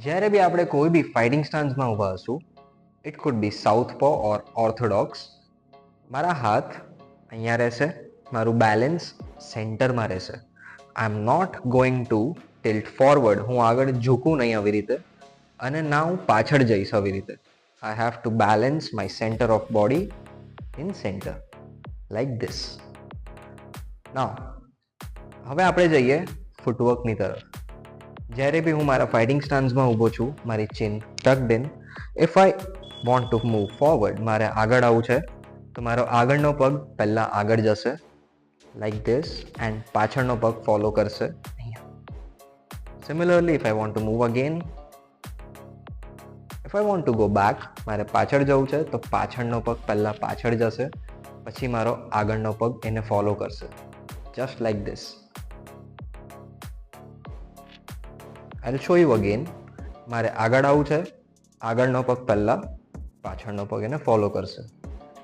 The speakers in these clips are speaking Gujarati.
જ્યારે બી આપણે કોઈ બી ફાઇટિંગ સ્ટાન્સમાં ઊભા હશું, ઇટ કુડ બી સાઉથ પો ઓર ઓર્થોડોક્સ, મારા હાથ અહીંયા રહેશે, મારું બેલેન્સ સેન્ટરમાં રહેશે. I am not going to tilt forward, હું આગળ ઝૂકું નહીં આવી રીતે, અને ના હું પાછળ જઈશ આવી રીતે. I have to balance my centre of body in centre, like this. Now હવે આપણે જઈએ ફૂટવર્કની તરફ. જ્યારે બી હું મારા ફાઇટિંગ સ્ટાન્સમાં ઊભો છું, મારી chin tucked in, if I want to move forward, મારે આગળ આવવું છે, તો મારો આગળનો પગ પહેલાં આગળ જશે લાઈક ધીસ, એન્ડ પાછળનો પગ ફોલો કરશે અહીંયા. Similarly if I want to move again, if I want to go back, મારે પાછળ જવું છે તો પાછળનો પગ પહેલાં પાછળ જશે, પછી મારો આગળનો પગ એને ફોલો કરશે, just like this. I show you again. મારે આગળ આવવું છે, આગળનો પગ પહેલાં, પાછળનો પગ એને ફોલો કરશે,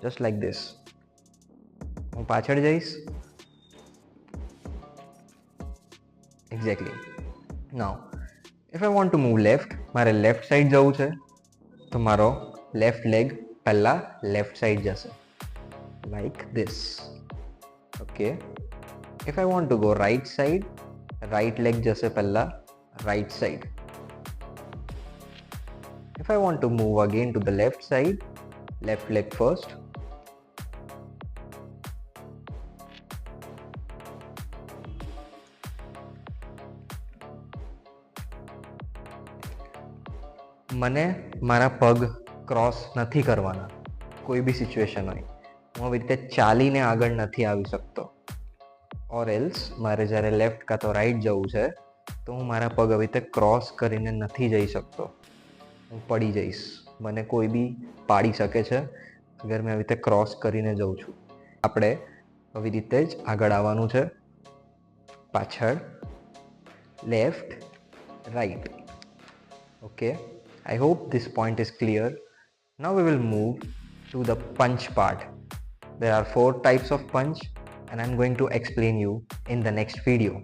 જસ્ટ લાઈક ધીસ. હું પાછળ જઈશ, exactly. Now if I want to move left, મારે લેફ્ટ સાઈડ જવું છે, તો મારો લેફ્ટ લેગ પહેલાં લેફ્ટ સાઈડ જશે, like this. Okay. If I want to go right side, right leg જશે પહેલાં right side. If I want to move again to the left side, left leg first. મને મારા પગ ક્રોસ નથી કરવાના કોઈ બી સિચ્યુએશન હોય. હું આવી રીતે ચાલીને આગળ નથી આવી શકતો. ઓર એલ્સ મારે જ્યારે લેફ્ટ કાં તો રાઈટ જવું છે, તો હું મારા પગ આવી રીતે ક્રોસ કરીને નથી જઈ શકતો. હું પડી જઈશ, મને કોઈ બી પાડી શકે છે અગર મેં આવી રીતે ક્રોસ કરીને જઉં છું. આપણે આવી રીતે જ આગળ આવવાનું છે, પાછળ, left, right. Okay, I hope this point is clear. Now we will move to the punch part. There are 4 types of punch and I'm going to explain you in the next video.